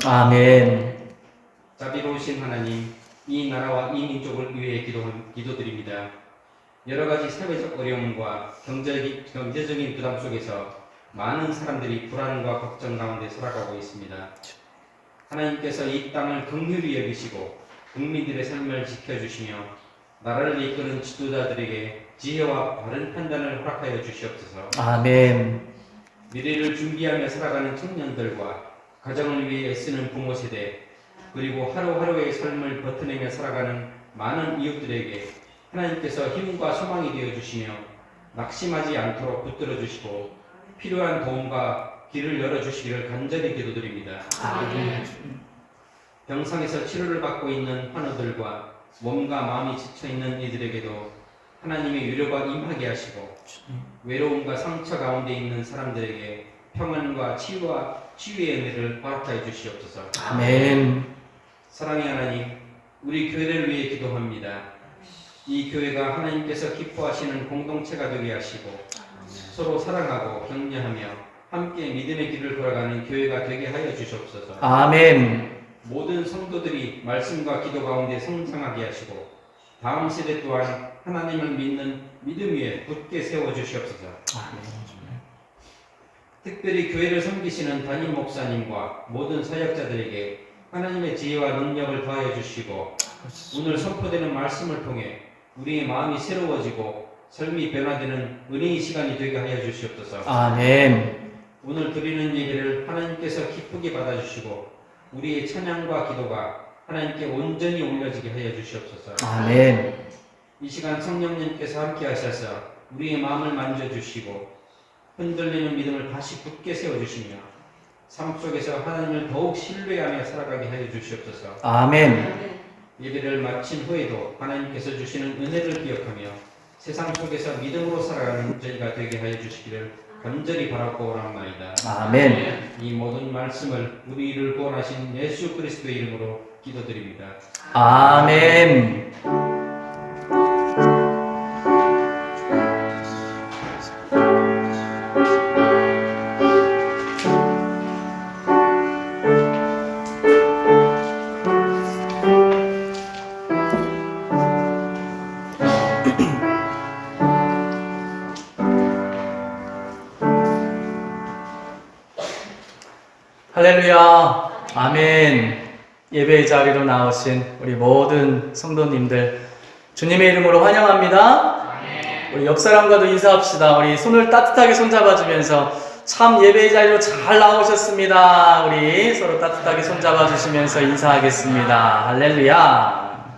아멘. 자비로우신 하나님, 이 나라와 이 민족을 위해 기도드립니다. 여러 가지 사회적 어려움과 경제적인 부담 속에서 많은 사람들이 불안과 걱정 가운데 살아가고 있습니다. 하나님께서 이 땅을 긍휼히 여기시고 국민들의 삶을 지켜주시며 나라를 이끄는 지도자들에게 지혜와 바른 판단을 허락하여 주시옵소서. 아멘. 미래를 준비하며 살아가는 청년들과 가정을 위해 애쓰는 부모 세대, 그리고 하루하루의 삶을 버텨내며 살아가는 많은 이웃들에게 하나님께서 힘과 소망이 되어 주시며 낙심하지 않도록 붙들어 주시고 필요한 도움과 길을 열어 주시기를 간절히 기도드립니다. 아멘. 병상에서 치료를 받고 있는 환우들과 몸과 마음이 지쳐 있는 이들에게도 하나님의 위로가 임하게 하시고 외로움과 상처 가운데 있는 사람들에게 평안과 치유의 은혜를 허락하여 주시옵소서. 아멘. 사랑의 하나님, 우리 교회를 위해 기도합니다. 이 교회가 하나님께서 기뻐하시는 공동체가 되게 하시고 서로 사랑하고 격려하며 함께 믿음의 길을 걸어가는 교회가 되게 하여 주시옵소서. 아멘. 모든 성도들이 말씀과 기도 가운데 성장하게 하시고 다음 세대 또한 하나님을 믿는 믿음 위에 굳게 세워 주시옵소서. 아멘. 특별히 교회를 섬기시는 담임 목사님과 모든 사역자들에게 하나님의 지혜와 능력을 더하여 주시고 오늘 선포되는 말씀을 통해 우리의 마음이 새로워지고 삶이 변화되는 은혜의 시간이 되게 하여 주시옵소서. 아멘. 오늘 드리는 예배를 하나님께서 기쁘게 받아주시고 우리의 찬양과 기도가 하나님께 온전히 올려지게 하여 주시옵소서. 아멘. 이 시간 성령님께서 함께 하셔서 우리의 마음을 만져주시고 흔들리는 믿음을 다시 굳게 세워주시며 삶 속에서 하나님을 더욱 신뢰하며 살아가게 하여 주시옵소서. 아멘. 예배를 마친 후에도 하나님께서 주시는 은혜를 기억하며 세상 속에서 믿음으로 살아가는 저희가 되게 하여 주시기를 간절히 바라고 원합니다. 아멘. 이 모든 말씀을 우리를 구원하신 예수 그리스도의 이름으로 기도드립니다. 아멘. 할렐루야. 아멘. 예배의 자리로 나오신 우리 모든 성도님들 주님의 이름으로 환영합니다. 우리 옆 사람과도 인사합시다. 우리 손을 따뜻하게 손잡아주면서 참 예배의 자리로 잘 나오셨습니다. 우리 서로 따뜻하게 손잡아주시면서 인사하겠습니다. 할렐루야.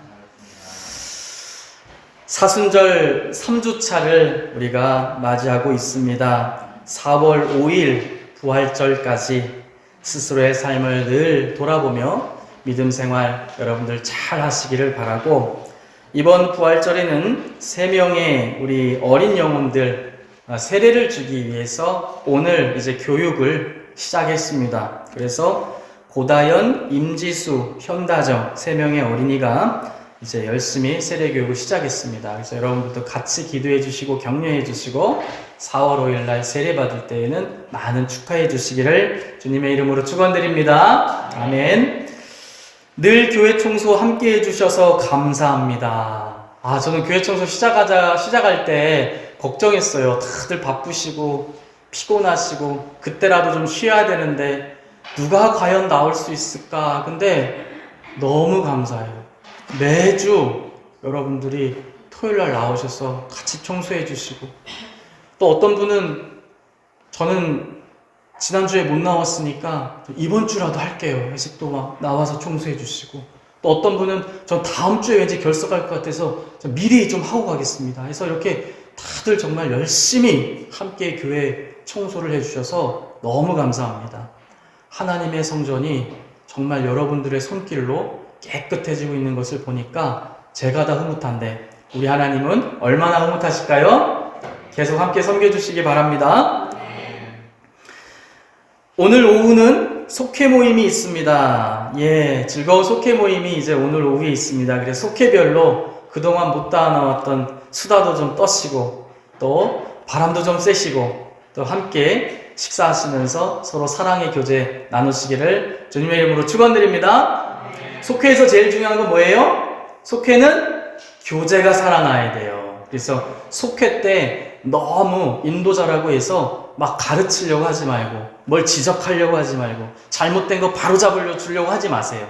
사순절 3주차를 우리가 맞이하고 있습니다. 4월 5일 부활절까지 스스로의 삶을 늘 돌아보며 믿음 생활 여러분들 잘 하시기를 바라고, 이번 부활절에는 3명의 우리 어린 영혼들 세례를 주기 위해서 오늘 이제 교육을 시작했습니다. 그래서 고다연, 임지수, 현다정 3명의 어린이가 이제 열심히 세례 교육을 시작했습니다. 그래서 여러분들도 같이 기도해 주시고 격려해 주시고 4월 5일 날 세례 받을 때에는 많은 축하해 주시기를 주님의 이름으로 축원드립니다. 아멘. 늘 교회 청소 함께 해주셔서 감사합니다. 저는 교회 청소 시작할 때 걱정했어요. 다들 바쁘시고 피곤하시고 그때라도 좀 쉬어야 되는데 누가 과연 나올 수 있을까? 근데 너무 감사해요. 매주 여러분들이 토요일날 나오셔서 같이 청소해 주시고, 또 어떤 분은 저는 지난주에 못 나왔으니까 이번 주라도 할게요 해서 또 막 나와서 청소해 주시고, 또 어떤 분은 전 다음 주에 왠지 결석할 것 같아서 미리 좀 하고 가겠습니다 해서 이렇게 다들 정말 열심히 함께 교회 청소를 해주셔서 너무 감사합니다. 하나님의 성전이 정말 여러분들의 손길로 깨끗해지고 있는 것을 보니까 제가 다 흐뭇한데 우리 하나님은 얼마나 흐뭇하실까요? 계속 함께 섬겨주시기 바랍니다. 오늘 오후는 속회 모임이 있습니다. 즐거운 속회 모임이 이제 오늘 오후에 있습니다. 그래서 속회별로 그동안 못 다 나왔던 수다도 좀 떠시고 또 바람도 좀 쐬시고 또 함께 식사하시면서 서로 사랑의 교제 나누시기를 주님의 이름으로 축원드립니다. 속회에서 제일 중요한 건 뭐예요? 속회는 교제가 살아나야 돼요. 그래서 속회 때 너무 인도자라고 해서 막 가르치려고 하지 말고 뭘 지적하려고 하지 말고 잘못된 거 바로 잡으려고 하지 마세요.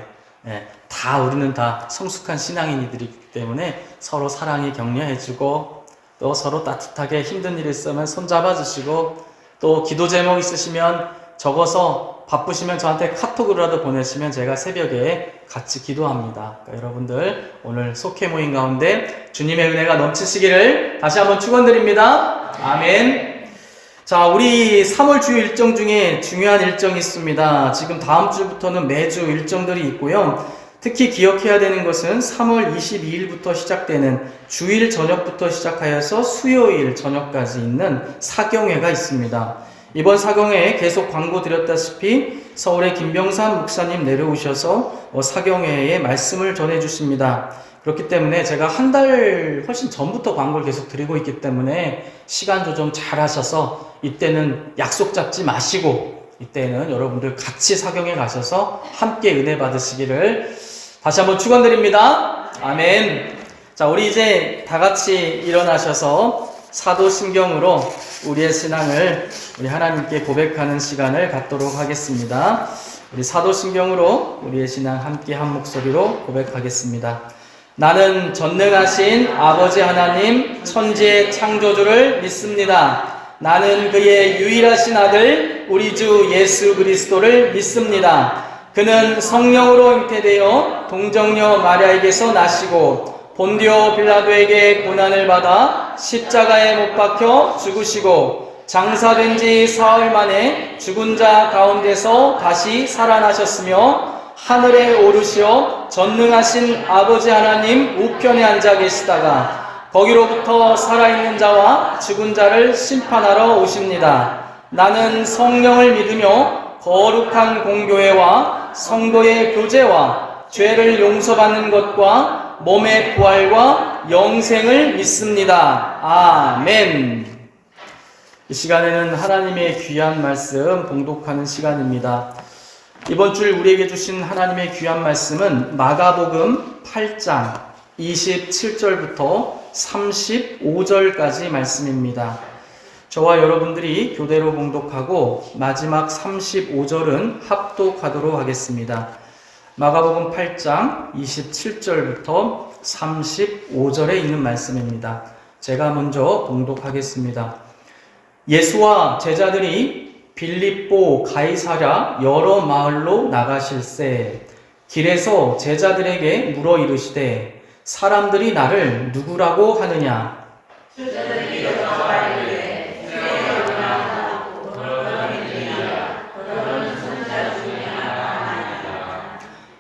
예, 다 우리는 다 성숙한 신앙인이들이기 때문에 서로 사랑에 격려해주고 또 서로 따뜻하게 힘든 일 있으면 손잡아 주시고 또 기도 제목 있으시면 적어서 바쁘시면 저한테 카톡으로라도 보내시면 제가 새벽에 같이 기도합니다. 그러니까 여러분들 오늘 속회 모임 가운데 주님의 은혜가 넘치시기를 다시 한번 축원드립니다. 아멘. 자, 우리 3월 주요 일정 중에 중요한 일정이 있습니다. 지금 다음 주부터는 매주 일정들이 있고요. 특히 기억해야 되는 것은 3월 22일부터 시작되는 주일 저녁부터 시작하여서 수요일 저녁까지 있는 사경회가 있습니다. 이번 사경회에 계속 광고 드렸다시피 서울의 김병삼 목사님 내려오셔서 사경회에 말씀을 전해주십니다. 그렇기 때문에 제가 한 달 훨씬 전부터 광고를 계속 드리고 있기 때문에 시간 조정 잘 하셔서 이때는 약속 잡지 마시고 이때는 여러분들 같이 사경에 가셔서 함께 은혜 받으시기를 다시 한번 축원드립니다. 아멘. 자, 우리 이제 다 같이 일어나셔서 사도신경으로 우리의 신앙을 우리 하나님께 고백하는 시간을 갖도록 하겠습니다. 우리 사도신경으로 우리의 신앙 함께 한 목소리로 고백하겠습니다. 나는 전능하신 아버지 하나님 천지의 창조주를 믿습니다. 나는 그의 유일하신 아들 우리 주 예수 그리스도를 믿습니다. 그는 성령으로 잉태되어 동정녀 마리아에게서 나시고 본디오 빌라도에게 고난을 받아 십자가에 못 박혀 죽으시고 장사된 지 사흘 만에 죽은 자 가운데서 다시 살아나셨으며 하늘에 오르시어 전능하신 아버지 하나님 우편에 앉아 계시다가 거기로부터 살아있는 자와 죽은 자를 심판하러 오십니다. 나는 성령을 믿으며 거룩한 공교회와 성도의 교제와 죄를 용서받는 것과 몸의 부활과 영생을 믿습니다. 아멘. 이 시간에는 하나님의 귀한 말씀 봉독하는 시간입니다. 이번 주 우리에게 주신 하나님의 귀한 말씀은 마가복음 8장 27절부터 35절까지 말씀입니다. 저와 여러분들이 교대로 봉독하고 마지막 35절은 합독하도록 하겠습니다. 마가복음 8장 27절부터 35절에 있는 말씀입니다. 제가 먼저 봉독하겠습니다. 예수와 제자들이 빌립보 가이사랴 여러 마을로 나가실새 길에서 제자들에게 물어 이르시되 사람들이 나를 누구라고 하느냐?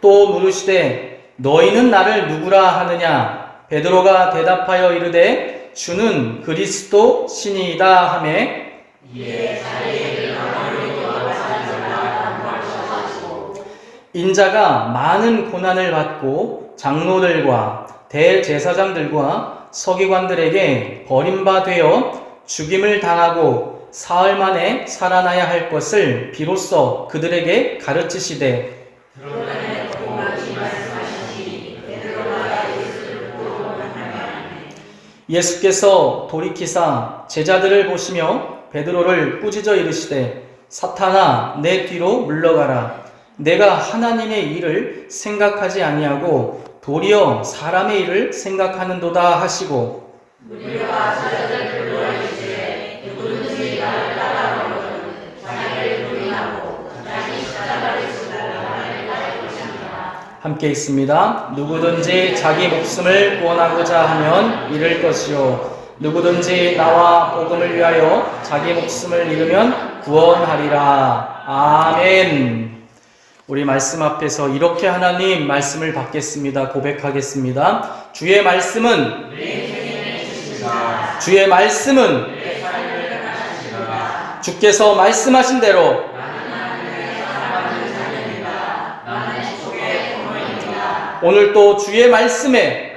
또 물으시되 너희는 나를 누구라 하느냐? 베드로가 대답하여 이르되 주는 그리스도 신이다 하매 인자가 많은 고난을 받고 장로들과 대제사장들과 서기관들에게 버림받되어 죽임을 당하고 사흘 만에 살아나야 할 것을 비로소 그들에게 가르치시되 예수께서 돌이키사 제자들을 보시며 베드로를 꾸짖어 이르시되 사탄아 내 뒤로 물러가라. 내가 하나님의 일을 생각하지 아니하고 도리어 사람의 일을 생각하는도다 하시고 무리가 제자들 불러 이르시되 누구든지 나를 따라오려거든 자기를 부인하고 자기 십자가를 지고 나를 따를 것입니다. 함께 읽습니다. 누구든지 자기 목숨을 구원하고자 하면 잃을 것이요 누구든지 나와 복음을 위하여 자기 목숨을 잃으면 구원하리라. 아멘. 우리 말씀 앞에서 이렇게 하나님 말씀을 받겠습니다. 고백하겠습니다. 주의 말씀은 주의 말씀은 주께서 말씀하신 대로 오늘도 주의 말씀에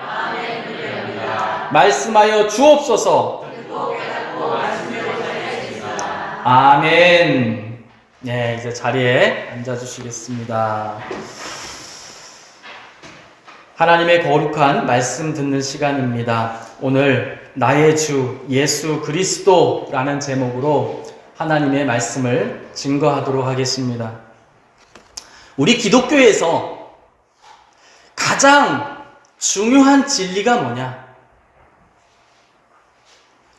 말씀하여 주옵소서. 아멘. 네, 이제 자리에 앉아주시겠습니다. 하나님의 거룩한 말씀 듣는 시간입니다. 오늘 나의 주 예수 그리스도라는 제목으로 하나님의 말씀을 증거하도록 하겠습니다. 우리 기독교에서 가장 중요한 진리가 뭐냐?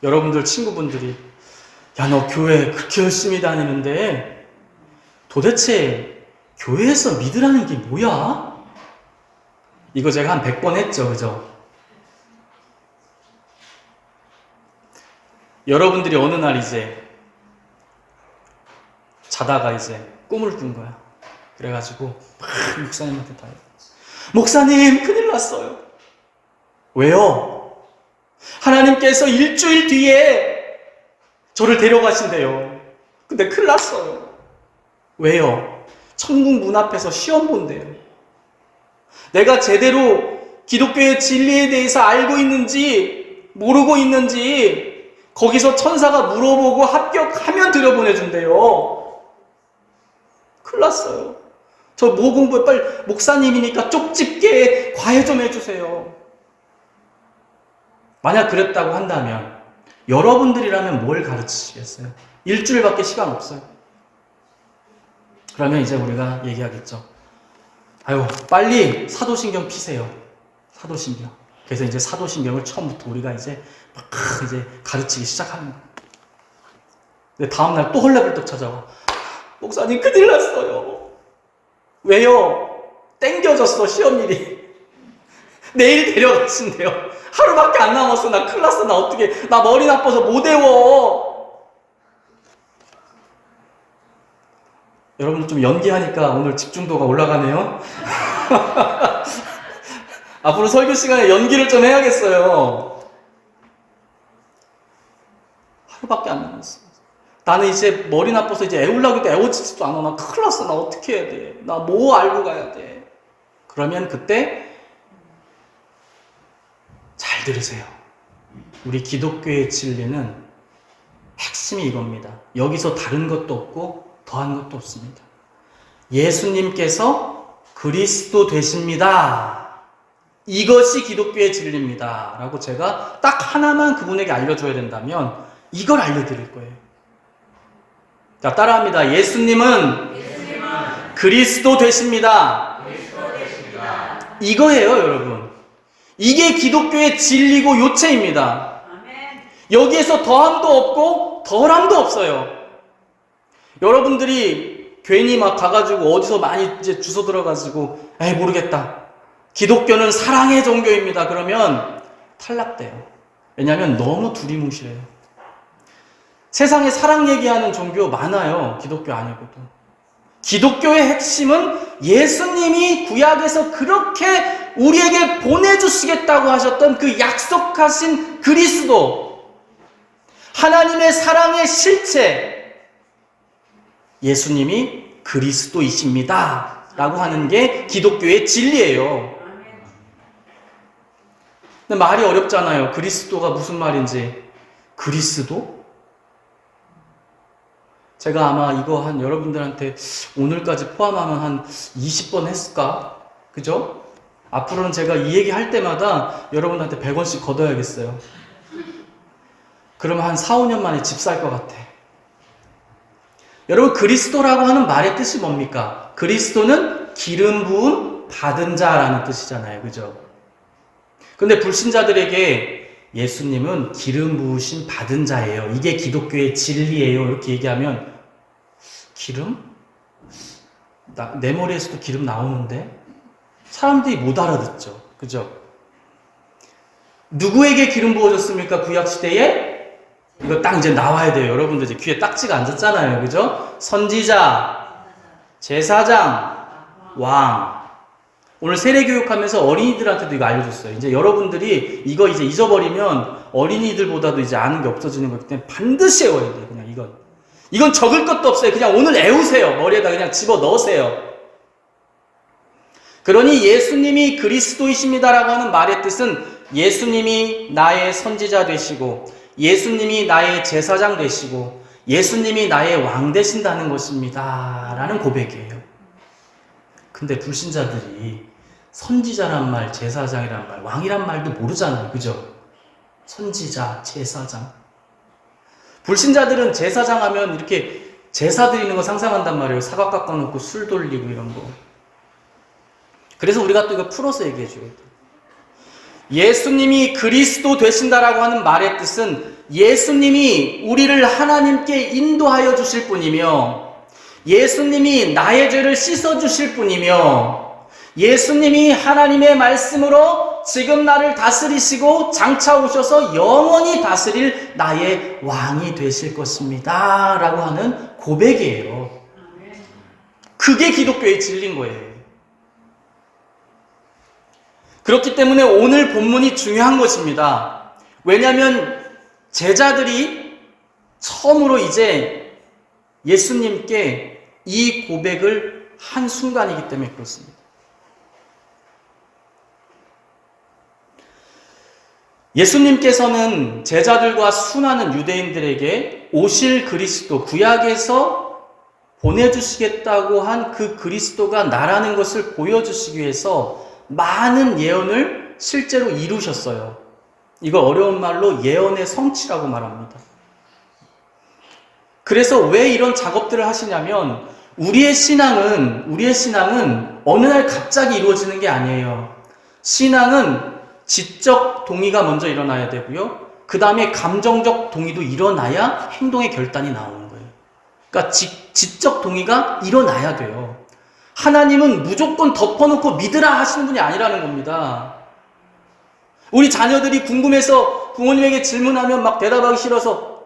여러분들 친구분들이 야, 너 교회 그렇게 열심히 다니는데 도대체 교회에서 믿으라는 게 뭐야? 이거 제가 한 100번 했죠, 그죠? 여러분들이 어느 날 이제 자다가 이제 꿈을 꾼 거야. 그래가지고 막 목사님한테 다 목사님 큰일 났어요. 왜요? 하나님께서 일주일 뒤에 저를 데려가신대요. 근데 큰일 났어요. 왜요? 천국 문 앞에서 시험 본대요. 내가 제대로 기독교의 진리에 대해서 알고 있는지 모르고 있는지 거기서 천사가 물어보고 합격하면 들여보내준대요. 큰일 났어요. 저 뭐 공부해? 빨리 목사님이니까 쪽집게 과외 좀 해주세요. 만약 그랬다고 한다면 여러분들이라면 뭘 가르치시겠어요? 일주일밖에 시간 없어요. 그러면 이제 우리가 얘기하겠죠. 아유, 빨리 사도신경 피세요. 사도신경. 그래서 이제 사도신경을 처음부터 우리가 이제 막 이제 가르치기 시작하는 거예요. 근데 다음날 또 헐레벌떡 찾아와. 목사님 큰일 났어요. 왜요? 땡겨졌어, 시험일이. 내일 데려가신대요. 하루밖에 안 남았어. 나 큰일 났어. 나 어떻게, 나 머리 나빠서 못 외워. 여러분들 좀 연기하니까 오늘 집중도가 올라가네요. 앞으로 설교 시간에 연기를 좀 해야겠어요. 하루밖에 안 남았어. 나는 이제 머리 나빠서 이제 애우려고 해도 애워지지도 않아. 나 큰일 났어. 나 어떻게 해야 돼? 나 뭐 알고 가야 돼? 그러면 그때 잘 들으세요. 우리 기독교의 진리는 핵심이 이겁니다. 여기서 다른 것도 없고 더한 것도 없습니다. 예수님께서 그리스도 되십니다. 이것이 기독교의 진리입니다. 라고 제가 딱 하나만 그분에게 알려줘야 된다면 이걸 알려드릴 거예요. 자, 따라합니다. 예수님은 그리스도 되십니다. 이거예요, 여러분. 이게 기독교의 진리고 요체입니다. 여기에서 더함도 없고 덜함도 없어요. 여러분들이 괜히 막 가가지고 어디서 많이 이제 주워 들어가지고 에이 모르겠다. 기독교는 사랑의 종교입니다. 그러면 탈락돼요. 왜냐하면 너무 두리뭉실해요. 세상에 사랑 얘기하는 종교 많아요. 기독교 아니고도. 기독교의 핵심은 예수님이 구약에서 그렇게 우리에게 보내주시겠다고 하셨던 그 약속하신 그리스도, 하나님의 사랑의 실체, 예수님이 그리스도이십니다 라고 하는 게 기독교의 진리예요. 근데 말이 어렵잖아요. 그리스도가 무슨 말인지. 그리스도? 제가 아마 이거 한 여러분들한테 오늘까지 포함하면 한 20번 했을까? 그죠? 앞으로는 제가 이 얘기 할 때마다 여러분한테 100원씩 걷어야겠어요. 그러면 한 4, 5년 만에 집 살 것 같아. 여러분, 그리스도라고 하는 말의 뜻이 뭡니까? 그리스도는 기름 부음 받은 자라는 뜻이잖아요. 그죠? 근데 불신자들에게 예수님은 기름 부으심 받은 자예요. 이게 기독교의 진리예요. 이렇게 얘기하면 기름? 내 머리에서도 기름 나오는데? 사람들이 못 알아듣죠. 그죠? 누구에게 기름 부어졌습니까? 구약시대에? 이거 딱 이제 나와야 돼요. 여러분들 이제 귀에 딱지가 앉았잖아요. 그죠? 선지자, 제사장, 왕. 오늘 세례교육하면서 어린이들한테도 이거 알려줬어요. 이제 여러분들이 이거 이제 잊어버리면 어린이들보다도 이제 아는 게 없어지는 거기 때문에 반드시 외워야 돼요. 그냥 이건 적을 것도 없어요. 그냥 오늘 애우세요. 머리에다 그냥 집어 넣으세요. 그러니 예수님이 그리스도이십니다라고 하는 말의 뜻은 예수님이 나의 선지자 되시고, 예수님이 나의 제사장 되시고, 예수님이 나의 왕 되신다는 것입니다. 라는 고백이에요. 근데 불신자들이 선지자란 말, 제사장이란 말, 왕이란 말도 모르잖아요. 그죠? 선지자, 제사장. 불신자들은 제사장 하면 이렇게 제사 드리는 거 상상한단 말이에요. 사각 깎아놓고 술 돌리고 이런 거. 그래서 우리가 또 이거 풀어서 얘기해줘야 돼요. 예수님이 그리스도 되신다라고 하는 말의 뜻은 예수님이 우리를 하나님께 인도하여 주실 분이며, 예수님이 나의 죄를 씻어 주실 분이며, 예수님이 하나님의 말씀으로 지금 나를 다스리시고 장차 오셔서 영원히 다스릴 나의 왕이 되실 것입니다. 라고 하는 고백이에요. 그게 기독교의 진리인 거예요. 그렇기 때문에 오늘 본문이 중요한 것입니다. 왜냐하면 제자들이 처음으로 이제 예수님께 이 고백을 한 순간이기 때문에 그렇습니다. 예수님께서는 제자들과 수많은 유대인들에게 오실 그리스도, 구약에서 보내주시겠다고 한 그 그리스도가 나라는 것을 보여주시기 위해서 많은 예언을 실제로 이루셨어요. 이거 어려운 말로 예언의 성취라고 말합니다. 그래서 왜 이런 작업들을 하시냐면 우리의 신앙은 어느 날 갑자기 이루어지는 게 아니에요. 신앙은 지적 동의가 먼저 일어나야 되고요. 그 다음에 감정적 동의도 일어나야 행동의 결단이 나오는 거예요. 그러니까 지적 동의가 일어나야 돼요. 하나님은 무조건 덮어놓고 믿으라 하시는 분이 아니라는 겁니다. 우리 자녀들이 궁금해서 부모님에게 질문하면 막 대답하기 싫어서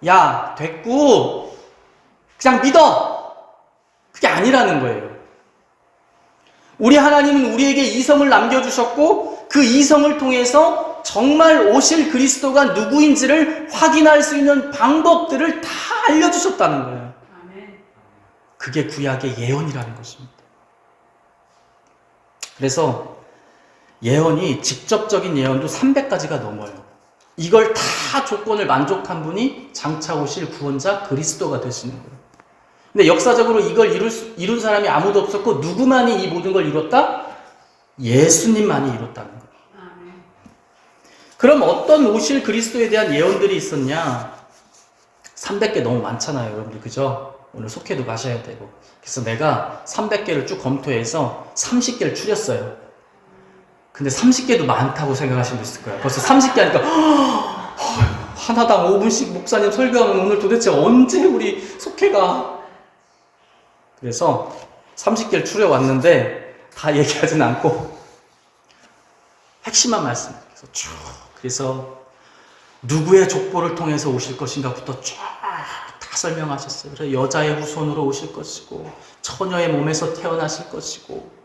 야, 됐고 그냥 믿어! 그게 아니라는 거예요. 우리 하나님은 우리에게 이성을 남겨주셨고 그 이성을 통해서 정말 오실 그리스도가 누구인지를 확인할 수 있는 방법들을 다 알려주셨다는 거예요. 그게 구약의 예언이라는 것입니다. 그래서 예언이 직접적인 예언도 300가지가 넘어요. 이걸 다 조건을 만족한 분이 장차 오실 구원자 그리스도가 되시는 거예요. 근데 역사적으로 이걸 이룬 사람이 아무도 없었고 누구만이 이 모든 걸 이뤘다? 예수님만이 이뤘다는 거예요. 그럼 어떤 오실 그리스도에 대한 예언들이 있었냐? 300개 너무 많잖아요, 여러분들. 그죠? 오늘 속회도 가셔야 되고. 그래서 내가 300개를 쭉 검토해서 30개를 추렸어요. 근데 30개도 많다고 생각하시는 분 있을 거예요. 벌써 30개 하니까 하나당 5분씩 목사님 설교하면 오늘 도대체 언제 우리 속회가. 그래서 30개를 추려왔는데 다 얘기하진 않고 핵심만 말씀드려서 쭉. 그래서 누구의 족보를 통해서 오실 것인가부터 쫙 다 설명하셨어요. 그래서 여자의 후손으로 오실 것이고 처녀의 몸에서 태어나실 것이고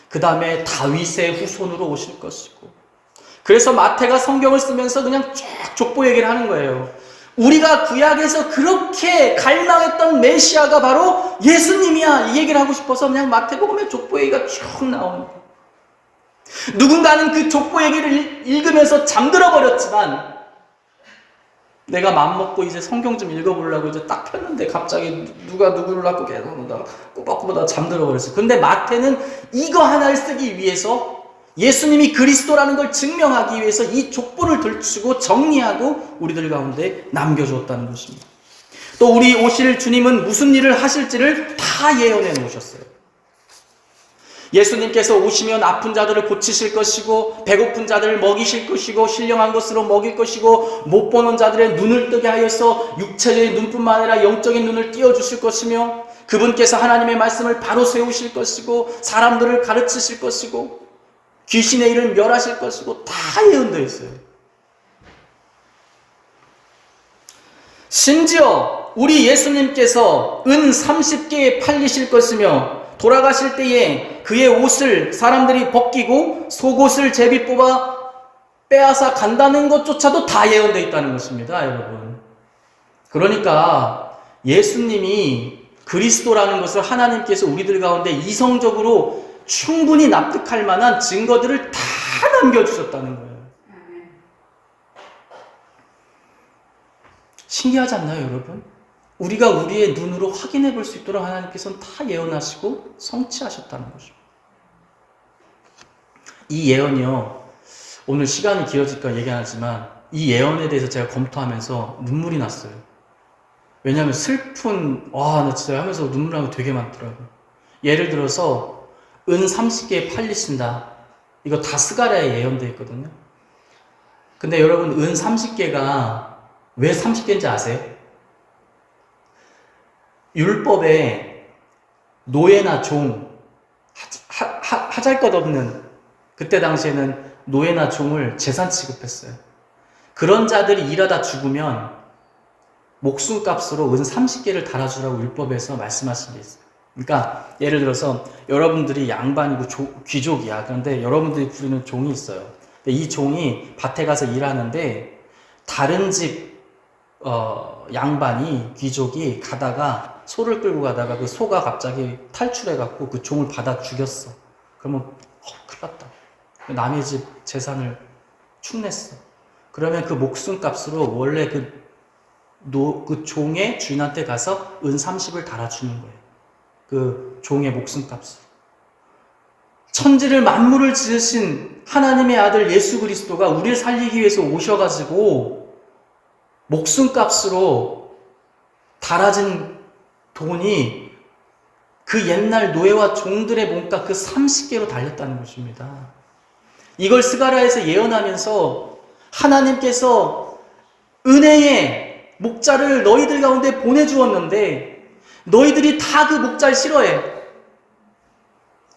그 다음에 다윗의 후손으로 오실 것이고. 그래서 마태가 성경을 쓰면서 그냥 쫙 족보 얘기를 하는 거예요. 우리가 구약에서 그렇게 갈망했던 메시아가 바로 예수님이야, 이 얘기를 하고 싶어서 그냥 마태복음에 족보 얘기가 쭉 나옵니다. 누군가는 그 족보 얘기를 읽으면서 잠들어 버렸지만 내가 맘먹고 이제 성경 좀 읽어보려고 이제 딱 폈는데 갑자기 누가 누구를 낳고 계속 꼬박꼬박 잠들어 버렸어요. 근데 마태는 이거 하나를 쓰기 위해서 예수님이 그리스도라는 걸 증명하기 위해서 이 족보를 들추고 정리하고 우리들 가운데 남겨주었다는 것입니다. 또 우리 오실 주님은 무슨 일을 하실지를 다 예언해 놓으셨어요. 예수님께서 오시면 아픈 자들을 고치실 것이고 배고픈 자들을 먹이실 것이고 신령한 것으로 먹일 것이고 못 보는 자들의 눈을 뜨게 하여서 육체적인 눈뿐만 아니라 영적인 눈을 띄워주실 것이며 그분께서 하나님의 말씀을 바로 세우실 것이고 사람들을 가르치실 것이고 귀신의 일을 멸하실 것이고 다 예언되어 있어요. 심지어 우리 예수님께서 은 30개에 팔리실 것이며 돌아가실 때에 그의 옷을 사람들이 벗기고 속옷을 제비 뽑아 빼앗아 간다는 것조차도 다 예언되어 있다는 것입니다, 여러분. 그러니까 예수님이 그리스도라는 것을 하나님께서 우리들 가운데 이성적으로 충분히 납득할 만한 증거들을 다 남겨주셨다는 거예요. 신기하지 않나요, 여러분? 우리가 우리의 눈으로 확인해 볼 수 있도록 하나님께서는 다 예언하시고 성취하셨다는 거죠. 이 예언이요, 오늘 시간이 길어질까 얘기 안 하지만 이 예언에 대해서 제가 검토하면서 눈물이 났어요. 왜냐하면 나 진짜 하면서 눈물 나는 거 되게 많더라고요. 예를 들어서 은 30개에 팔리신다. 이거 다 스가랴에 예언되어 있거든요. 근데 여러분, 은 30개가 왜 30개인지 아세요? 율법에 노예나 종, 하잘것없는, 그때 당시에는 노예나 종을 재산 취급했어요. 그런 자들이 일하다 죽으면 목숨값으로 은 30개를 달아주라고 율법에서 말씀하신 게 있어요. 그러니까 예를 들어서 여러분들이 양반이고 귀족이야. 그런데 여러분들이 부리는 종이 있어요. 이 종이 밭에 가서 일하는데 다른 집 양반이, 귀족이 가다가 소를 끌고 가다가 그 소가 갑자기 탈출해갖고 그 종을 받아 죽였어. 그러면 큰일 났다. 남의 집 재산을 축냈어. 그러면 그 목숨값으로 원래 그 종의 주인한테 가서 은 30을 달아주는 거예요. 그 종의 목숨값으로. 천지를 만물을 지으신 하나님의 아들 예수 그리스도가 우리를 살리기 위해서 오셔가지고 목숨값으로 달아진 돈이 그 옛날 노예와 종들의 몸값 그 30개로 달렸다는 것입니다. 이걸 스가랴에서 예언하면서 하나님께서 은혜의 목자를 너희들 가운데 보내주었는데 너희들이 다 그 목자를 싫어해.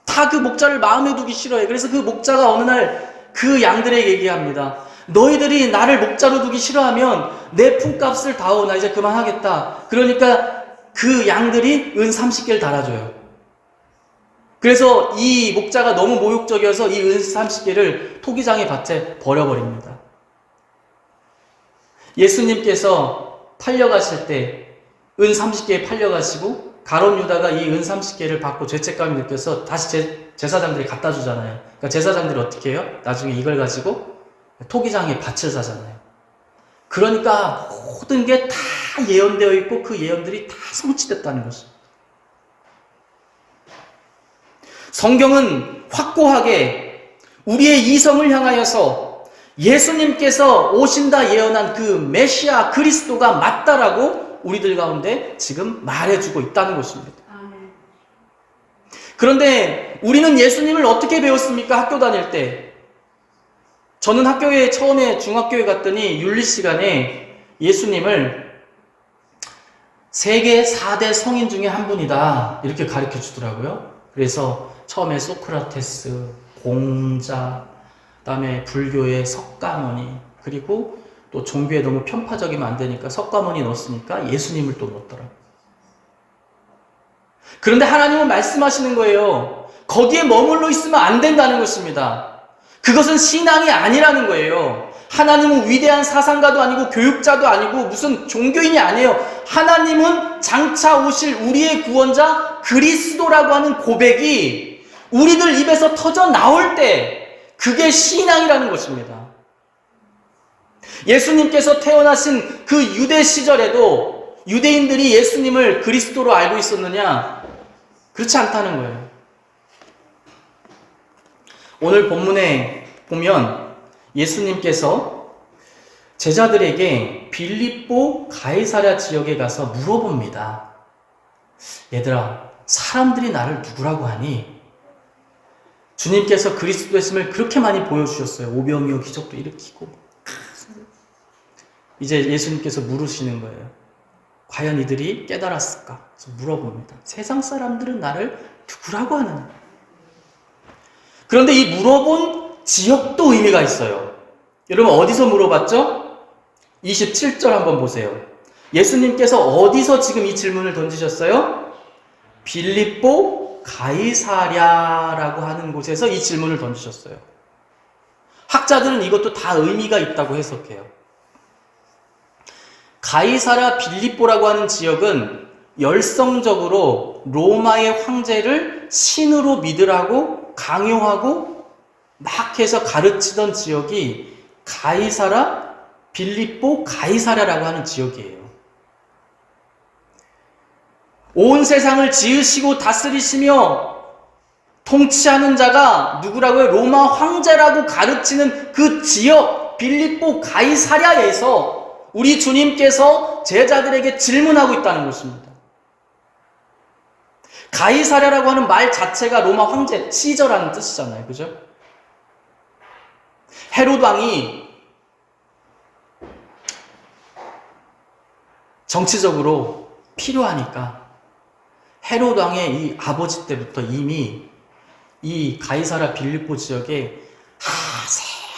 다 그 목자를 마음에 두기 싫어해. 그래서 그 목자가 어느 날 그 양들에게 얘기합니다. 너희들이 나를 목자로 두기 싫어하면 내 품값을 다오. 나 이제 그만하겠다. 그러니까 그 양들이 은 30개를 달아줘요. 그래서 이 목자가 너무 모욕적이어서 이 은 30개를 토기장의 밭에 버려버립니다. 예수님께서 팔려가실 때 은 30개에 팔려가시고 가룟 유다가 이 은 30개를 받고 죄책감이 느껴서 다시 제사장들이 갖다 주잖아요. 그러니까 제사장들이 어떻게 해요? 나중에 이걸 가지고 토기장에 밭을 사잖아요. 그러니까 모든 게 다 예언되어 있고 그 예언들이 다 성취됐다는 것입니다. 성경은 확고하게 우리의 이성을 향하여서 예수님께서 오신다 예언한 그 메시아 그리스도가 맞다라고 우리들 가운데 지금 말해주고 있다는 것입니다. 그런데 우리는 예수님을 어떻게 배웠습니까? 학교 다닐 때. 저는 학교에 처음에 중학교에 갔더니 윤리 시간에 예수님을 세계 4대 성인 중에 한 분이다 이렇게 가르쳐 주더라고요. 그래서 처음에 소크라테스, 공자, 그다음에 불교의 석가모니, 그리고 또 종교에 너무 편파적이면 안 되니까 석가모니 넣었으니까 예수님을 또 넣었더라고요. 그런데 하나님은 말씀하시는 거예요. 거기에 머물러 있으면 안 된다는 것입니다. 그것은 신앙이 아니라는 거예요. 하나님은 위대한 사상가도 아니고 교육자도 아니고 무슨 종교인이 아니에요. 하나님은 장차 오실 우리의 구원자 그리스도라고 하는 고백이 우리들 입에서 터져 나올 때 그게 신앙이라는 것입니다. 예수님께서 태어나신 그 유대 시절에도 유대인들이 예수님을 그리스도로 알고 있었느냐? 그렇지 않다는 거예요. 오늘 본문에 보면 예수님께서 제자들에게 빌립보 가이사랴 지역에 가서 물어봅니다. 얘들아, 사람들이 나를 누구라고 하니? 주님께서 그리스도였음을 그렇게 많이 보여주셨어요. 오병이어 기적도 일으키고. 이제 예수님께서 물으시는 거예요. 과연 이들이 깨달았을까? 그래서 물어봅니다. 세상 사람들은 나를 누구라고 하느냐? 그런데 이 물어본 지역도 의미가 있어요. 여러분 어디서 물어봤죠? 27절 한번 보세요. 예수님께서 어디서 지금 이 질문을 던지셨어요? 빌립보 가이사랴라고 하는 곳에서 이 질문을 던지셨어요. 학자들은 이것도 다 의미가 있다고 해석해요. 가이사랴 빌립보라고 하는 지역은 열성적으로 로마의 황제를 신으로 믿으라고 강요하고 막 해서 가르치던 지역이 가이사랴 빌립보 가이사랴라고 하는 지역이에요. 온 세상을 지으시고 다스리시며 통치하는 자가 누구라고요? 로마 황제라고 가르치는 그 지역 빌립보 가이사랴에서 우리 주님께서 제자들에게 질문하고 있다는 것입니다. 가이사랴라고 하는 말 자체가 로마 황제, 시저라는 뜻이잖아요. 그죠? 헤롯 왕이 정치적으로 필요하니까 헤롯 왕의 이 아버지 때부터 이미 이 가이사랴 빌립보 지역에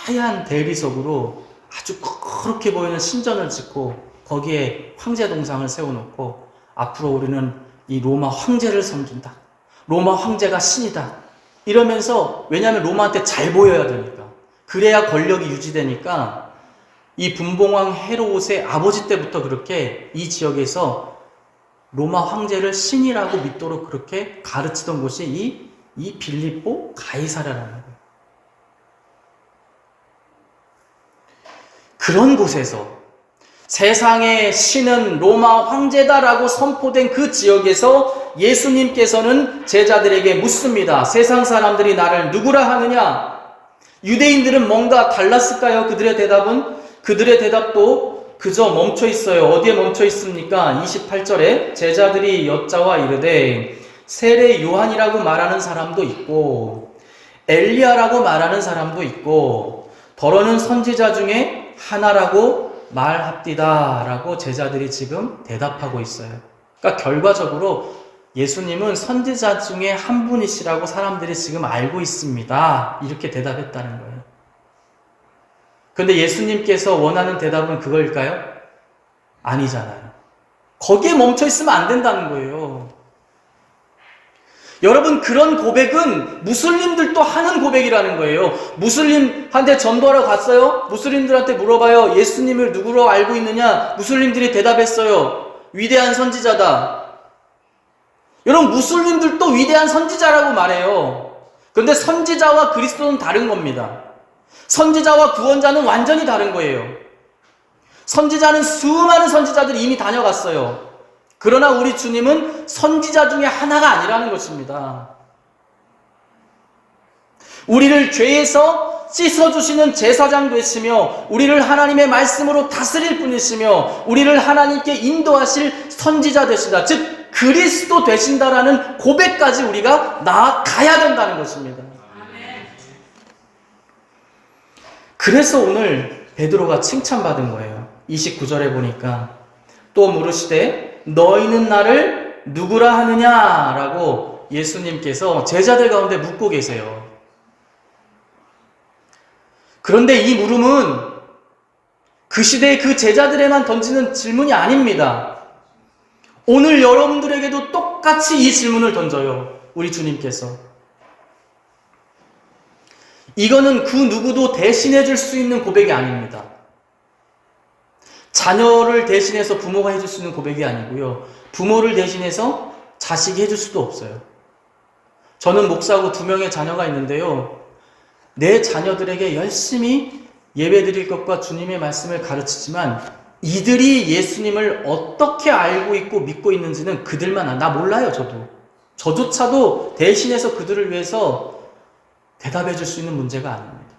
세한 대리석으로 아주 그렇게 보이는 신전을 짓고 거기에 황제 동상을 세워놓고 앞으로 우리는 이 로마 황제를 섬긴다. 로마 황제가 신이다. 이러면서 왜냐하면 로마한테 잘 보여야 되니까. 그래야 권력이 유지되니까 이 분봉왕 헤롯의 아버지 때부터 그렇게 이 지역에서 로마 황제를 신이라고 믿도록 그렇게 가르치던 곳이 이 빌립보 가이사랴라는 거예요. 그런 곳에서 세상의 신은 로마 황제다라고 선포된 그 지역에서 예수님께서는 제자들에게 묻습니다. 세상 사람들이 나를 누구라 하느냐? 유대인들은 뭔가 달랐을까요? 그들의 대답도 그저 멈춰 있어요. 어디에 멈춰 있습니까? 28절에 제자들이 여짜와 이르되 세례 요한이라고 말하는 사람도 있고 엘리야라고 말하는 사람도 있고 더러는 선지자 중에 하나라고 말합디다 라고 제자들이 지금 대답하고 있어요. 그러니까 결과적으로 예수님은 선지자 중에 한 분이시라고 사람들이 지금 알고 있습니다. 이렇게 대답했다는 거예요. 그런데 예수님께서 원하는 대답은 그걸까요? 아니잖아요. 거기에 멈춰 있으면 안 된다는 거예요. 여러분, 그런 고백은 무슬림들도 하는 고백이라는 거예요. 무슬림한테 전도하러 갔어요. 무슬림들한테 물어봐요. 예수님을 누구로 알고 있느냐? 무슬림들이 대답했어요. 위대한 선지자다. 여러분, 무슬림들도 위대한 선지자라고 말해요. 그런데 선지자와 그리스도는 다른 겁니다. 선지자와 구원자는 완전히 다른 거예요. 선지자는 수많은 선지자들이 이미 다녀갔어요. 그러나 우리 주님은 선지자 중에 하나가 아니라는 것입니다. 우리를 죄에서 씻어주시는 제사장 되시며 우리를 하나님의 말씀으로 다스릴 분이시며 우리를 하나님께 인도하실 선지자 되시다. 즉 그리스도 되신다라는 고백까지 우리가 나아가야 된다는 것입니다. 그래서 오늘 베드로가 칭찬받은 거예요. 29절에 보니까 또 물으시되 너희는 나를 누구라 하느냐라고 예수님께서 제자들 가운데 묻고 계세요. 그런데 이 물음은 그 시대의 그 제자들에만 던지는 질문이 아닙니다. 오늘 여러분들에게도 똑같이 이 질문을 던져요. 우리 주님께서. 이거는 그 누구도 대신해 줄 수 있는 고백이 아닙니다. 자녀를 대신해서 부모가 해줄 수 있는 고백이 아니고요. 부모를 대신해서 자식이 해줄 수도 없어요. 저는 목사고 2명의 자녀가 있는데요. 내 자녀들에게 열심히 예배 드릴 것과 주님의 말씀을 가르치지만 이들이 예수님을 어떻게 알고 있고 믿고 있는지는 그들만 나 몰라요. 저조차도 대신해서 그들을 위해서 대답해 줄 수 있는 문제가 아닙니다.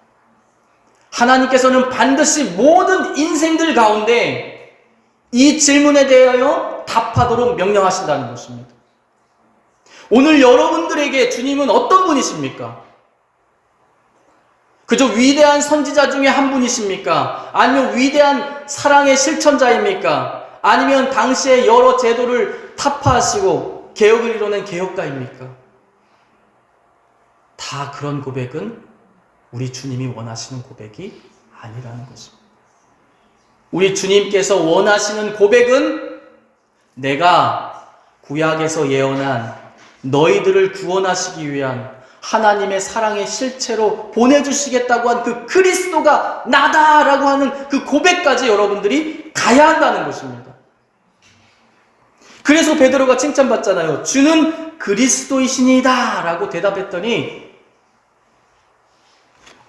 하나님께서는 반드시 모든 인생들 가운데 이 질문에 대하여 답하도록 명령하신다는 것입니다. 오늘 여러분들에게 주님은 어떤 분이십니까? 그저 위대한 선지자 중에 한 분이십니까? 아니면 위대한 사랑의 실천자입니까? 아니면 당시의 여러 제도를 타파하시고 개혁을 이뤄낸 개혁가입니까? 다 그런 고백은 우리 주님이 원하시는 고백이 아니라는 것입니다. 우리 주님께서 원하시는 고백은 내가 구약에서 예언한 너희들을 구원하시기 위한 하나님의 사랑의 실체로 보내주시겠다고 한 그 그리스도가 나다라고 하는 그 고백까지 여러분들이 가야 한다는 것입니다. 그래서 베드로가 칭찬받잖아요. 주는 그리스도이시니이다 라고 대답했더니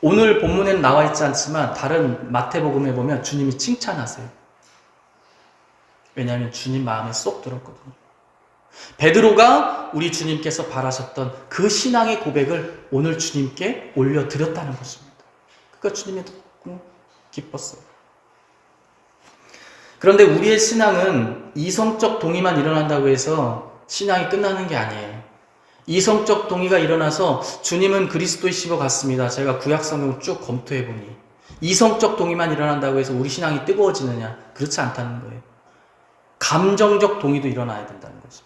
오늘 본문에는 나와 있지 않지만 다른 마태복음에 보면 주님이 칭찬하세요. 왜냐하면 주님 마음에 쏙 들었거든요. 베드로가 우리 주님께서 바라셨던 그 신앙의 고백을 오늘 주님께 올려드렸다는 것입니다. 그러니까 주님이 너무 기뻤어요. 그런데 우리의 신앙은 이성적 동의만 일어난다고 해서 신앙이 끝나는 게 아니에요. 이성적 동의가 일어나서 주님은 그리스도이신 것 같습니다. 제가 구약성경을 쭉 검토해보니 이성적 동의만 일어난다고 해서 우리 신앙이 뜨거워지느냐? 그렇지 않다는 거예요. 감정적 동의도 일어나야 된다는 거죠.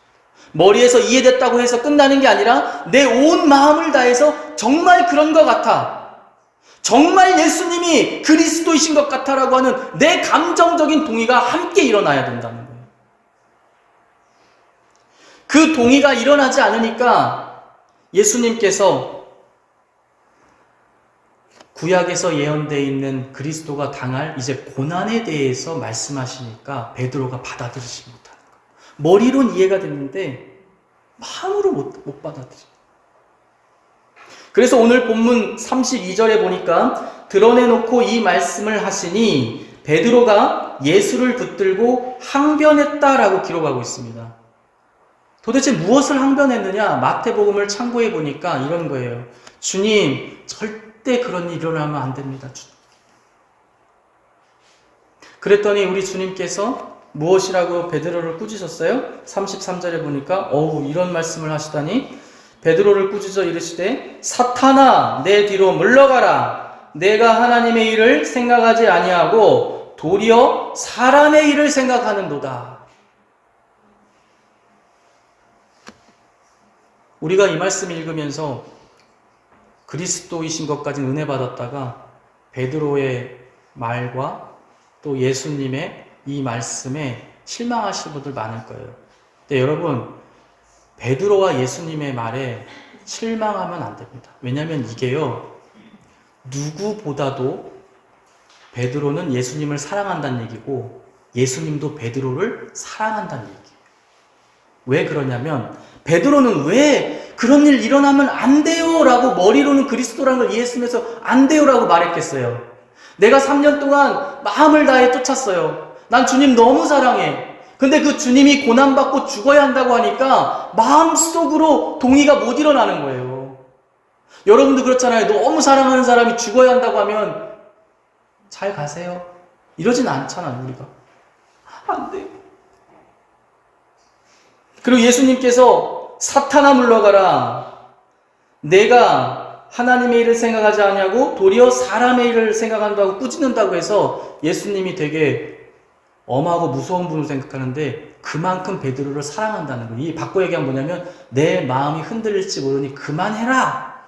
머리에서 이해됐다고 해서 끝나는 게 아니라 내 온 마음을 다해서 정말 그런 것 같아, 정말 예수님이 그리스도이신 것 같아라고 하는 내 감정적인 동의가 함께 일어나야 된다는 거예요. 그 동의가 일어나지 않으니까 예수님께서 구약에서 예언되어 있는 그리스도가 당할 이제 고난에 대해서 말씀하시니까 베드로가 받아들이지 못하는 거예요. 머리로는 이해가 됐는데 마음으로 못 받아들여요. 그래서 오늘 본문 32절에 보니까 드러내놓고 이 말씀을 하시니 베드로가 예수를 붙들고 항변했다라고 기록하고 있습니다. 도대체 무엇을 항변했느냐? 마태복음을 참고해 보니까 이런 거예요. 주님, 절대 그런 일이 일어나면 안 됩니다. 주님. 그랬더니 우리 주님께서 무엇이라고 베드로를 꾸짖었어요? 33절에 보니까 이런 말씀을 하시다니 베드로를 꾸짖어 이르시되 사탄아 내 뒤로 물러가라. 내가 하나님의 일을 생각하지 아니하고 도리어 사람의 일을 생각하는도다. 우리가 이 말씀 읽으면서 그리스도이신 것까지는 은혜 받았다가 베드로의 말과 또 예수님의 이 말씀에 실망하실 분들 많을 거예요. 근데 여러분, 베드로와 예수님의 말에 실망하면 안 됩니다. 왜냐하면 이게요, 누구보다도 베드로는 예수님을 사랑한다는 얘기고 예수님도 베드로를 사랑한다는 얘기예요. 왜 그러냐면 베드로는 왜 그런 일 일어나면 안 돼요 라고 머리로는 그리스도라는 걸 이해했으면서 안 돼요 라고 말했겠어요. 내가 3년 동안 마음을 다해 쫓았어요. 난 주님 너무 사랑해. 근데 그 주님이 고난받고 죽어야 한다고 하니까 마음속으로 동의가 못 일어나는 거예요. 여러분도 그렇잖아요. 너무 사랑하는 사람이 죽어야 한다고 하면 잘 가세요 이러진 않잖아요. 우리가 안 돼. 그리고 예수님께서 사탄아 물러가라. 내가 하나님의 일을 생각하지 않냐고 도리어 사람의 일을 생각한다고 꾸짖는다고 해서 예수님이 되게 엄하고 무서운 분으로 생각하는데 그만큼 베드로를 사랑한다는 거예요. 이 바꿔 얘기하면 뭐냐면 내 마음이 흔들릴지 모르니 그만해라.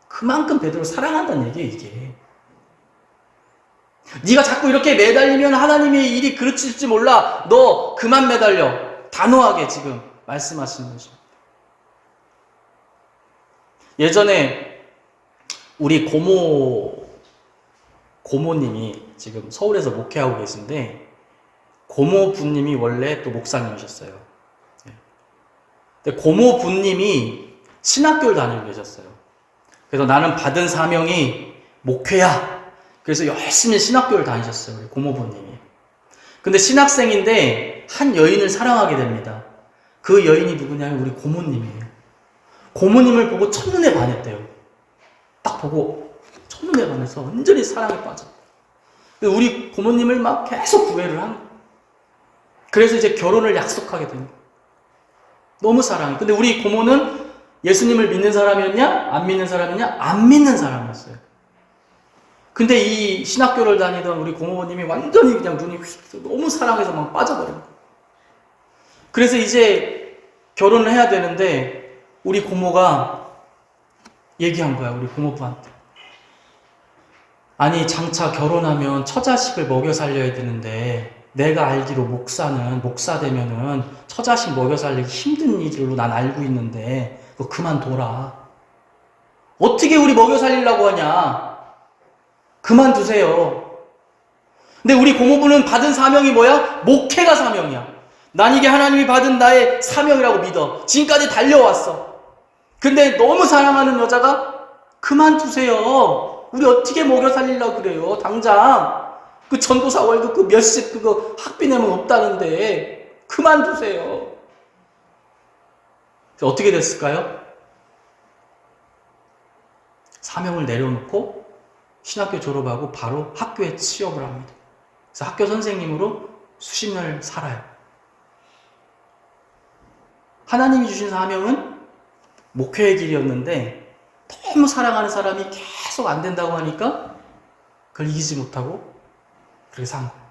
그만큼 베드로를 사랑한다는 얘기예요. 이게 네가 자꾸 이렇게 매달리면 하나님의 일이 그르칠지 몰라. 너 그만 매달려. 단호하게 지금 말씀하시는 거죠. 예전에 우리 고모님이 지금 서울에서 목회하고 계신데 고모부님이 원래 또 목사님이셨어요. 근데 고모부님이 신학교를 다니고 계셨어요. 그래서 나는 받은 사명이 목회야. 그래서 열심히 신학교를 다니셨어요. 우리 고모부님이. 근데 신학생인데 한 여인을 사랑하게 됩니다. 그 여인이 누구냐면 우리 고모님이에요. 고모님을 보고 첫눈에 반했대요. 딱 보고 첫눈에 반해서 완전히 사랑에 빠져. 우리 고모님을 막 계속 구애를 한 거예요. 그래서 이제 결혼을 약속하게 된 거예요. 너무 사랑해. 근데 우리 고모는 예수님을 믿는 사람이었냐? 안 믿는 사람이냐? 안 믿는 사람이었어요. 근데 이 신학교를 다니던 우리 고모님이 완전히 그냥 눈이 휙 너무 사랑해서 막 빠져버린 거예요. 그래서 이제 결혼을 해야 되는데 우리 고모가 얘기한 거야. 우리 고모부한테. 아니 장차 결혼하면 처자식을 먹여 살려야 되는데 내가 알기로 목사 되면은 처자식 먹여 살리기 힘든 일로 난 알고 있는데 그거 그만둬라. 어떻게 우리 먹여 살리려고 하냐. 그만두세요. 근데 우리 고모부는 받은 사명이 뭐야? 목회가 사명이야. 난 이게 하나님이 받은 나의 사명이라고 믿어. 지금까지 달려왔어. 근데 너무 사랑하는 여자가 그만두세요. 우리 어떻게 먹여 살리려고 그래요. 당장 그 전도사 월급 그 몇십 그거 학비 내면 없다는데 그만두세요. 어떻게 됐을까요? 사명을 내려놓고 신학교 졸업하고 바로 학교에 취업을 합니다. 그래서 학교 선생님으로 수십 년을 살아요. 하나님이 주신 사명은 목회의 길이었는데 너무 사랑하는 사람이 계속 안 된다고 하니까 그걸 이기지 못하고 그렇게 산 거예요.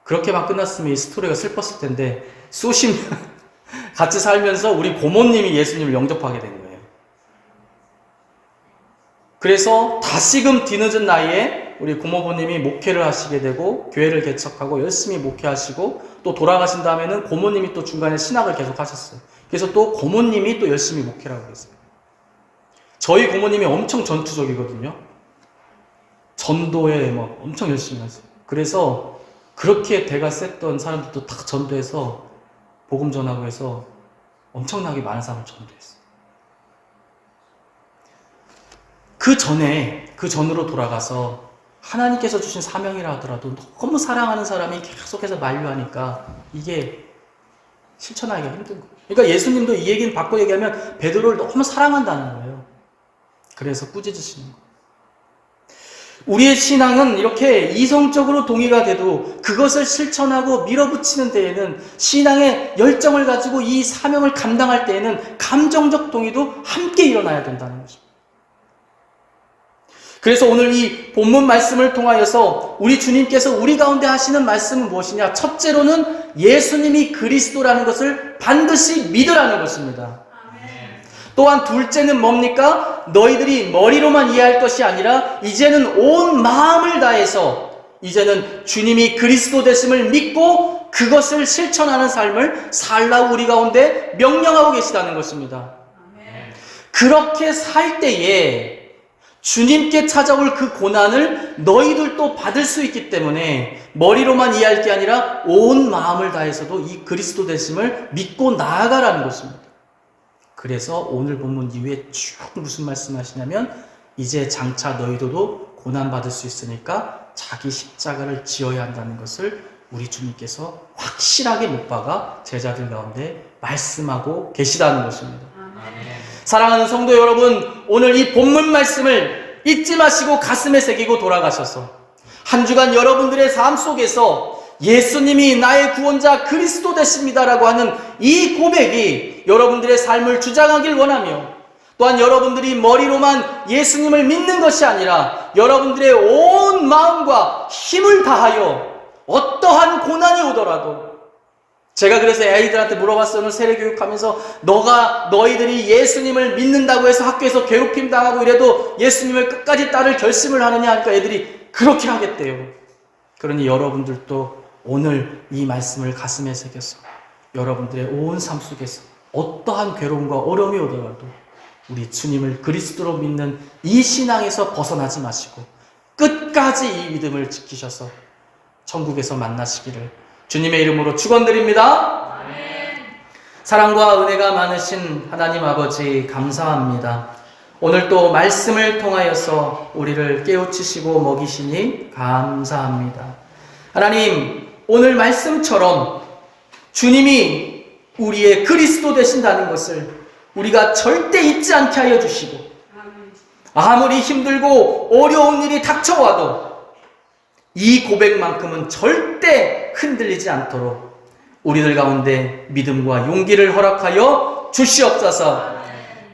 그렇게만 끝났으면 이 스토리가 슬펐을 텐데 수십 년 같이 살면서 우리 고모님이 예수님을 영접하게 된 거예요. 그래서 다시금 뒤늦은 나이에 우리 고모부님이 목회를 하시게 되고 교회를 개척하고 열심히 목회하시고 또 돌아가신 다음에는 고모님이 또 중간에 신학을 계속 하셨어요. 그래서 또 고모님이 또 열심히 목회를 하고 계세요. 저희 고모님이 엄청 전투적이거든요. 전도에 막 엄청 열심히 하세요. 그래서 그렇게 대가 셌던 사람들도 다 전도해서 복음 전하고 해서 엄청나게 많은 사람을 전도했어요. 그 전으로 돌아가서 하나님께서 주신 사명이라 하더라도 너무 사랑하는 사람이 계속해서 만류하니까 이게 실천하기가 힘든 거예요. 그러니까 예수님도 이 얘기는 바꿔 얘기하면 베드로를 너무 사랑한다는 거예요. 그래서 꾸짖으시는 거예요. 우리의 신앙은 이렇게 이성적으로 동의가 돼도 그것을 실천하고 밀어붙이는 데에는 신앙의 열정을 가지고 이 사명을 감당할 때에는 감정적 동의도 함께 일어나야 된다는 것입니다. 그래서 오늘 이 본문 말씀을 통하여서 우리 주님께서 우리 가운데 하시는 말씀은 무엇이냐? 첫째로는 예수님이 그리스도라는 것을 반드시 믿으라는 것입니다. 또한 둘째는 뭡니까? 너희들이 머리로만 이해할 것이 아니라 이제는 온 마음을 다해서 이제는 주님이 그리스도 되심을 믿고 그것을 실천하는 삶을 살라고 우리 가운데 명령하고 계시다는 것입니다. 그렇게 살 때에 주님께 찾아올 그 고난을 너희들도 받을 수 있기 때문에 머리로만 이해할 게 아니라 온 마음을 다해서도 이 그리스도 되심을 믿고 나아가라는 것입니다. 그래서 오늘 본문 이후에 쭉 무슨 말씀하시냐면 이제 장차 너희들도 고난받을 수 있으니까 자기 십자가를 지어야 한다는 것을 우리 주님께서 확실하게 못 박아 제자들 가운데 말씀하고 계시다는 것입니다. 사랑하는 성도 여러분, 오늘 이 본문 말씀을 잊지 마시고 가슴에 새기고 돌아가셔서 한 주간 여러분들의 삶 속에서 예수님이 나의 구원자 그리스도 되십니다라고 하는 이 고백이 여러분들의 삶을 주장하길 원하며 또한 여러분들이 머리로만 예수님을 믿는 것이 아니라 여러분들의 온 마음과 힘을 다하여 어떠한 고난이 오더라도 제가 그래서 아이들한테 물어봤어요. 오늘 세례교육하면서 너희들이 예수님을 믿는다고 해서 학교에서 괴롭힘 당하고 이래도 예수님을 끝까지 따를 결심을 하느냐 하니까 애들이 그렇게 하겠대요. 그러니 여러분들도 오늘 이 말씀을 가슴에 새겨서 여러분들의 온 삶 속에서 어떠한 괴로움과 어려움이 오더라도 우리 주님을 그리스도로 믿는 이 신앙에서 벗어나지 마시고 끝까지 이 믿음을 지키셔서 천국에서 만나시기를 주님의 이름으로 축원드립니다. 사랑과 은혜가 많으신 하나님 아버지 감사합니다. 오늘 또 말씀을 통하여서 우리를 깨우치시고 먹이시니 감사합니다. 하나님, 오늘 말씀처럼 주님이 우리의 그리스도 되신다는 것을 우리가 절대 잊지 않게 하여 주시고 아무리 힘들고 어려운 일이 닥쳐와도 이 고백만큼은 절대 흔들리지 않도록 우리들 가운데 믿음과 용기를 허락하여 주시옵소서.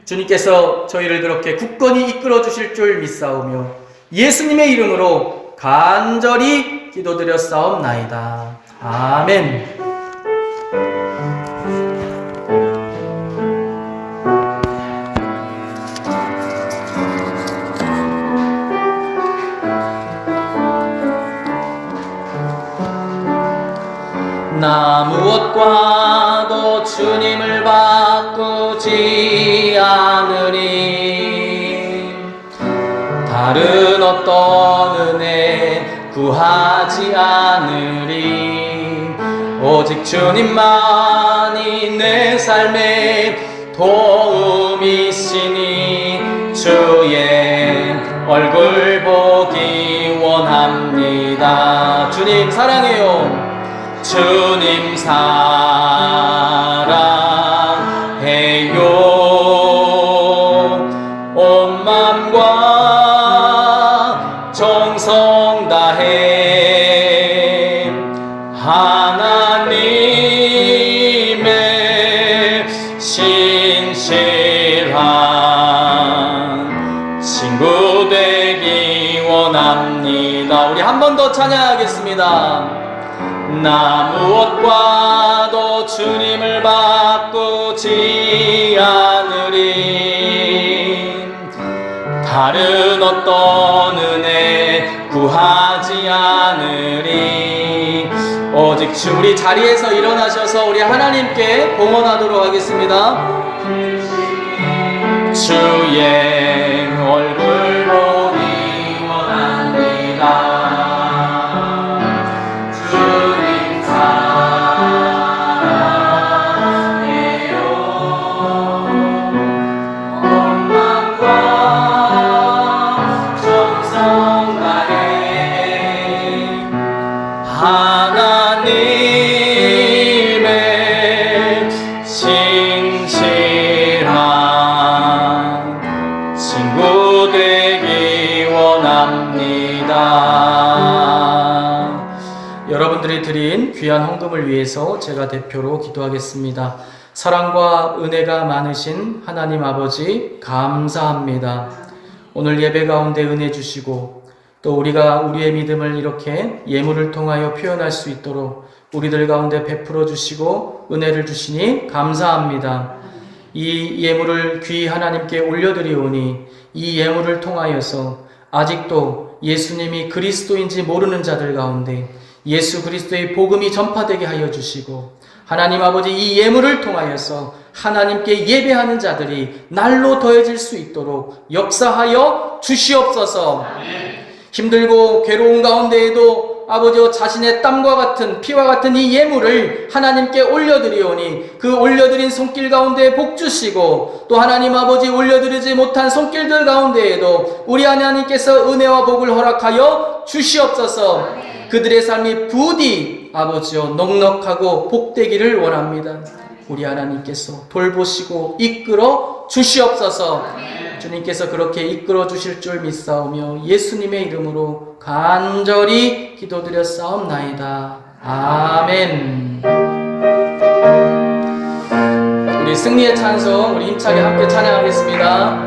주님께서 저희를 그렇게 굳건히 이끌어 주실 줄 믿사오며 예수님의 이름으로 간절히 기도드렸사옵나이다. 아멘. 나 무엇과도 주님을 바꾸지 않으리. 다른 어떤 은혜 구하지 않으리. 오직 주님만이 내 삶의 도움이시니 주의 얼굴 보기 원합니다. 주님 사랑해요. 주님 사랑 하나님의 신실한 친구 되기 원합니다. 우리 한 번 더 찬양하겠습니다. 나 무엇과도 주님을 바꾸지 않으리. 다른 어떤 은혜 구하지 않으리. 오직 주. 우리 자리에서 일어나셔서 우리 하나님께 봉헌하도록 하겠습니다. 주의 얼굴 보기 원합니다. 하나님의 신실한 친구 되기 원합니다. 여러분들이 드린 귀한 헌금을 위해서 제가 대표로 기도하겠습니다. 사랑과 은혜가 많으신 하나님 아버지 감사합니다. 오늘 예배 가운데 은혜 주시고 또 우리가 우리의 믿음을 이렇게 예물을 통하여 표현할 수 있도록 우리들 가운데 베풀어 주시고 은혜를 주시니 감사합니다. 이 예물을 귀히 하나님께 올려드리오니 이 예물을 통하여서 아직도 예수님이 그리스도인지 모르는 자들 가운데 예수 그리스도의 복음이 전파되게 하여 주시고 하나님 아버지 이 예물을 통하여서 하나님께 예배하는 자들이 날로 더해질 수 있도록 역사하여 주시옵소서. 힘들고 괴로운 가운데에도 아버지여 자신의 땀과 같은 피와 같은 이 예물을 하나님께 올려드리오니 그 올려드린 손길 가운데 복 주시고 또 하나님 아버지 올려드리지 못한 손길들 가운데에도 우리 하나님께서 은혜와 복을 허락하여 주시옵소서. 그들의 삶이 부디 아버지여 넉넉하고 복되기를 원합니다. 우리 하나님께서 돌보시고 이끌어 주시옵소서. 주님께서 그렇게 이끌어 주실 줄 믿사오며 예수님의 이름으로 간절히 기도드렸사옵나이다. 아멘. 우리 승리의 찬송 우리 힘차게 함께 찬양하겠습니다.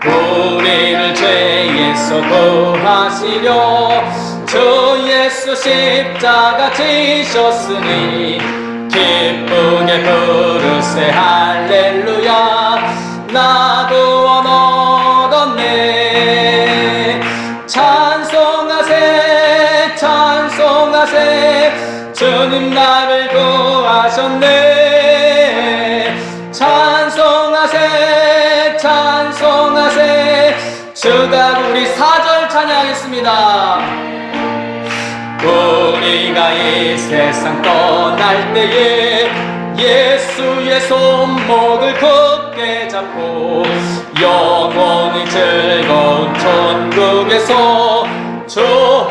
우리를 죄에서 구하시려 주 예수 십자가 지셨으니 기쁘게 부르세 할렐루야. 나도 원 얻었네. 찬송하세 찬송하세 주님 나를 구하셨네. 찬송하세 찬송하세 주가. 우리 4절 찬양하겠습니다. 우리가 이 세상 떠날 때에 예수의 손목을 굳게 잡고 영원히 즐거운 천국에서 주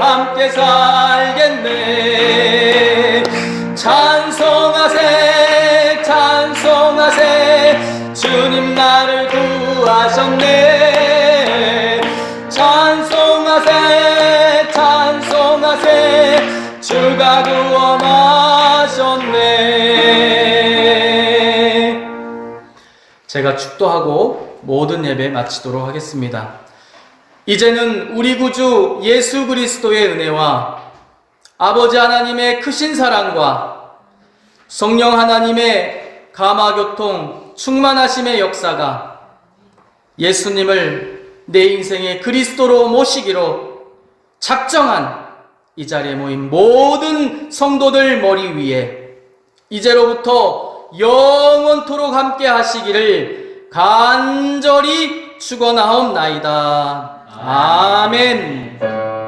함께 살겠네. 찬송하세 찬송하세 주님 나를 구하셨네. 찬송하세 찬송하세 주가 구원하셨네. 제가 축도하고 모든 예배 마치도록 하겠습니다. 이제는 우리 구주 예수 그리스도의 은혜와 아버지 하나님의 크신 사랑과 성령 하나님의 감화교통 충만하심의 역사가 예수님을 내 인생의 그리스도로 모시기로 작정한 이 자리에 모인 모든 성도들 머리 위에 이제로부터 영원토록 함께 하시기를 간절히 축원하옵나이다. 아멘.